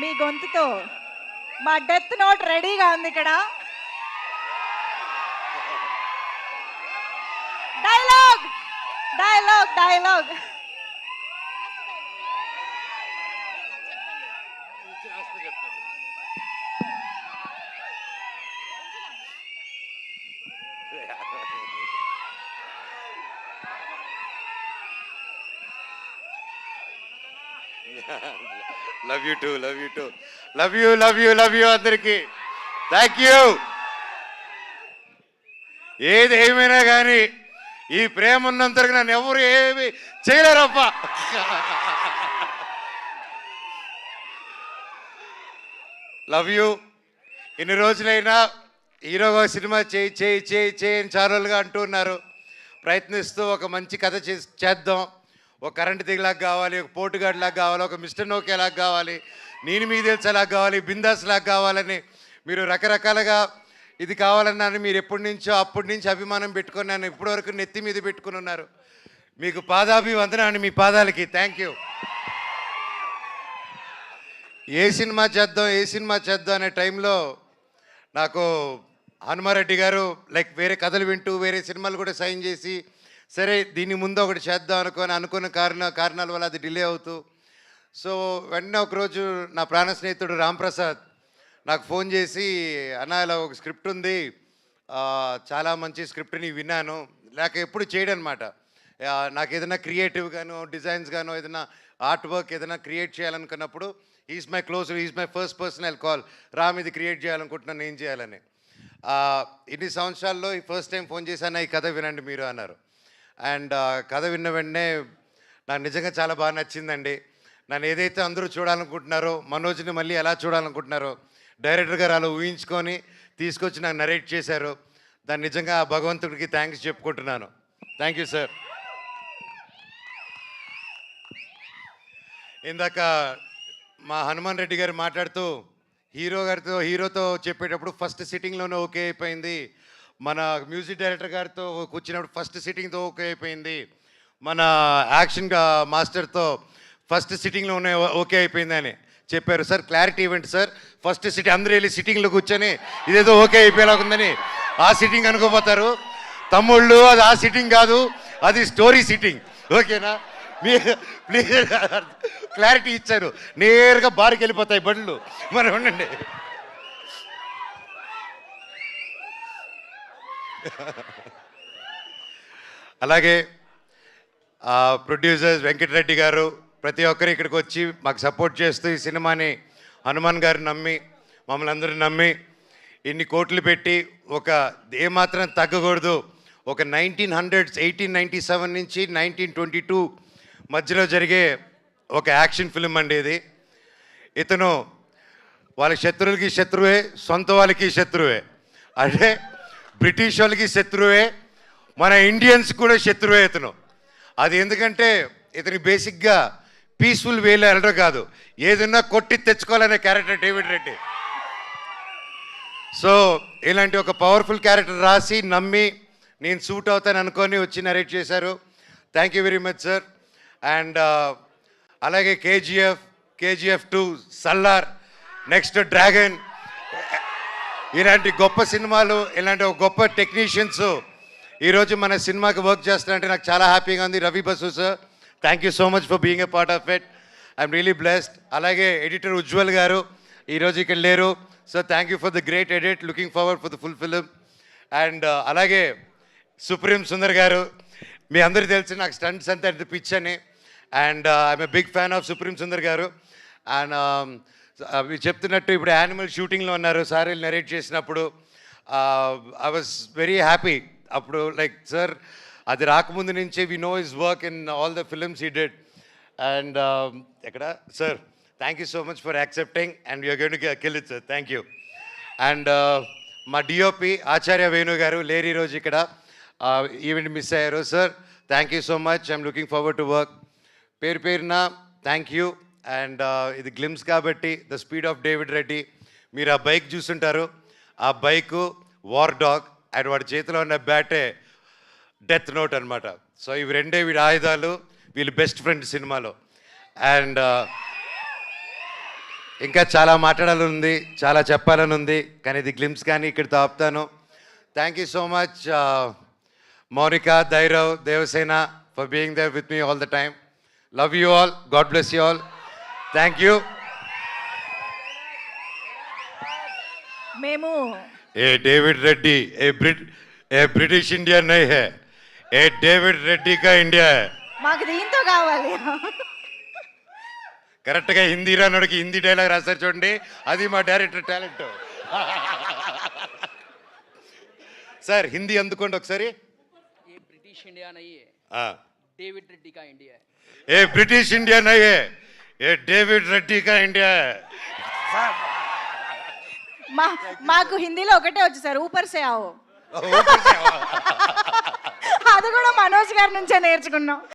మీ గొంతుతో మా death note రెడీగా ఉంది ఇక్కడ. Dialogue dialogue dialogue. Love you too, love you too, love you, love you, love you అందరికి. Thank you. ఏది ఏమైనా కానీ ఈ ప్రేమ ఉన్నంతరకు నన్ను ఎవరు ఏమి చేయలేరప్ప. Love you. ఇన్ని రోజులైనా హీరోగా సినిమా చేయి చేయి చేయి చేయని చాలా రోజులుగా అంటూ ఉన్నారు. ప్రయత్నిస్తూ ఒక మంచి కథ చేద్దాం. ఒక కరెంట్ దిగులాగా కావాలి, ఒక పోటుగాడిలాగా కావాలి, ఒక మిస్టర్ నోకేలాగా కావాలి, నేను మీకు తెలిసేలాగా కావాలి, బిందాస్ లాగా కావాలని మీరు రకరకాలుగా ఇది కావాలన్నాను. మీరు ఎప్పటి నుంచో అప్పటి నుంచి అభిమానం పెట్టుకొని నన్ను ఇప్పటివరకు నెత్తి మీద పెట్టుకుని ఉన్నారు. మీకు పాదాభివందనాన్ని, మీ పాదాలకి థ్యాంక్ యూ. ఏ సినిమా చేద్దాం అనే టైంలో నాకు హనుమారెడ్డి గారు లైక్ వేరే కథలు వింటూ వేరే సినిమాలు కూడా సైన్ చేసి, సరే దీని ముందు ఒకటి చేద్దాం అనుకున్న కారణాల వల్ల అది డిలే అవుతూ, సో వెంటనే ఒకరోజు నా ప్రాణ స్నేహితుడు రామ్ ప్రసాద్ నాకు ఫోన్ చేసి, అన్న ఇలా ఒక స్క్రిప్ట్ ఉంది, చాలా మంచి స్క్రిప్ట్ని విన్నాను, లేక ఎప్పుడు చేయడం అనమాట. నాకు ఏదైనా క్రియేటివ్ గాను డిజైన్స్ గాను ఏదైనా ఆర్ట్ వర్క్ ఏదైనా క్రియేట్ చేయాలనుకున్నప్పుడు is my first person I call, Ram ఇది క్రియేట్ చేయాలనుకుంటున్నాను, ఏం చేయాలని. ఇన్ని సంవత్సరాల్లో ఈ ఫస్ట్ టైం ఫోన్ చేశాను, ఈ కథ వినండి మీరు అన్నారు. అండ్ కథ విన్న వెంటనే నాకు నిజంగా చాలా బాగా నచ్చిందండి. నన్ను ఏదైతే అందరూ చూడాలనుకుంటున్నారో, మనోజ్ని మళ్ళీ ఎలా చూడాలనుకుంటున్నారో డైరెక్టర్ గారు అలా ఊహించుకొని తీసుకొచ్చి నాకు నరేట్ చేశారు. దాన్ని నిజంగా ఆ భగవంతుడికి థ్యాంక్స్ చెప్పుకుంటున్నాను. Thank you sir. ఇందాక మా హనుమాన్ రెడ్డి గారు మాట్లాడుతూ హీరోతో చెప్పేటప్పుడు ఫస్ట్ సిట్టింగ్లోనే ఓకే అయిపోయింది, మన మ్యూజిక్ డైరెక్టర్ గారితో కూర్చున్నప్పుడు ఫస్ట్ సిట్టింగ్తో ఓకే అయిపోయింది, మన యాక్షన్ మాస్టర్తో ఫస్ట్ సిట్టింగ్లోనే ఓకే అయిపోయింది అని చెప్పారు. సార్ క్లారిటీ ఇవ్వండి సార్, ఫస్ట్ సిట్టింగ్ అందరూ వెళ్ళి సిట్టింగ్లో కూర్చొని ఇదేదో ఓకే అయిపోయేలాగుందని ఆ సిట్టింగ్ అనుకోపోతారు. తమ్ముళ్ళు అది ఆ సిట్టింగ్ కాదు, అది స్టోరీ సిట్టింగ్, ఓకేనా? ప్లీజ్ క్లారిటీ ఇచ్చారు. నేరుగా బార్కి వెళ్ళిపోతాయి బండ్లు, మరి ఉండండి. అలాగే ప్రొడ్యూసర్స్ వెంకటరెడ్డి గారు ప్రతి ఒక్కరు ఇక్కడికి వచ్చి మాకు సపోర్ట్ చేస్తూ ఈ సినిమాని హనుమాన్ గారు నమ్మి మమ్మల్ని అందరూ నమ్మి ఇన్ని కోట్లు పెట్టి ఒక ఏమాత్రం తగ్గకూడదు, ఒక 1897 నుంచి 1922 మధ్యలో జరిగే ఒక యాక్షన్ ఫిల్మ్ అండి ఇది. ఇతను వాళ్ళ శత్రువులకి శత్రువే, సొంత వాళ్ళకి శత్రువే, అంటే బ్రిటిష్ వాళ్ళకి శత్రువే, మన ఇండియన్స్ కూడా శత్రువే ఇతను. అది ఎందుకంటే ఇతని బేసిక్గా పీస్ఫుల్ వేలో వెళ్ళడం కాదు, ఏదన్నా కొట్టి తెచ్చుకోవాలనే క్యారెక్టర్ డేవిడ్ రెడ్డి. సో ఇలాంటి ఒక పవర్ఫుల్ క్యారెక్టర్ రాసి నమ్మి నేను సూట్ అవుతాను అనుకొని వచ్చి నరేట్ చేశారు. Thank you very much sir. And అలాగే కేజీఎఫ్ 2, సల్లార్, నెక్స్ట్ డ్రాగన్, ఇలాంటి గొప్ప సినిమాలు, ఇలాంటి ఒక గొప్ప టెక్నీషియన్స్ ఈరోజు మన సినిమాకి వర్క్ చేస్తారంటే నాకు చాలా హ్యాపీగా ఉంది. Ravi Basu sir, thank you so much for being a part of it, I'm really blessed. అలాగే ఎడిటర్ ఉజ్వల్ గారు ఈరోజు ఇక్కడ లేరు, so thank you for the great edit, looking forward for the full film. And అలాగే సుప్రీం సుందర్ గారు, మీ అందరికీ తెలిసి నాకు స్టంట్స్ అంతా ఎంత పిచ్ అని, and I'm a big fan of Supreme Sundar గారు. అండ్ మీరు చెప్తున్నట్టు ఇప్పుడు యానిమల్ షూటింగ్లో ఉన్నారు సార్, నరేట్ చేసినప్పుడు ఐ వాజ్ వెరీ హ్యాపీ. అప్పుడు లైక్ సార్ అది రాకముందు నుంచే we know his work in all the films he did. And ఎక్కడ sir, thank you so much for accepting and you're going to kill it sir, thank you. And మా DOP Acharya Venu గారు లేరు ఈరోజు ఇక్కడ, event miss అయ్యారు. Sir thank you so much, I'm looking forward to work. పేరున thank you. And ఇది glimpse కాబట్టి the speed of David Reddy, మీరు ఆ బైక్ చూస్తుంటారు, ఆ బైకు వార్ డాగ్ అండ్ వాడి చేతిలో ఉన్న బ్యాటే డెత్ నోట్ అనమాట. సో ఇవి రెండే వీడి ఆయుధాలు, వీళ్ళు బెస్ట్ ఫ్రెండ్ సినిమాలో. అండ్ ఇంకా చాలా మాట్లాడాలని ఉంది, చాలా చెప్పాలని ఉంది, కానీ ఇది గ్లిమ్స్ కానీ ఇక్కడితో ఆపుతాను. Thank you so much Mounika, Dhairav, Devasena for being there with me all the time. Love you all, god bless you all. Thank you. మేము ఏ David Reddy a British India नहीं है, ए डेविड रेड्डी का इंडिया है. మాకు దీంతో కావాలి. కరెక్ట్గా హిందీ రానోడికి హిందీ డైలాగ్ రాస్తారు చూడండి, అది మా డైరెక్టర్ టాలెంట్. సార్ హిందీ అందుకోండి ఒకసారి. ये ब्रिटिश इंडिया नहीं है, डेविड रेड्डी का इंडिया है. ఏ బ్రిటిష్ ఇండియా नहीं है, ఏ डेविड रेड्डी का इंडिया है. మాకు హిందీలో ఒకటే వచ్చు సార్, ఊపర్ సే ఆవో. ऊपर से आओ. అది కూడా మనోజ్ గారి నుంచే నేర్చుకున్నాం.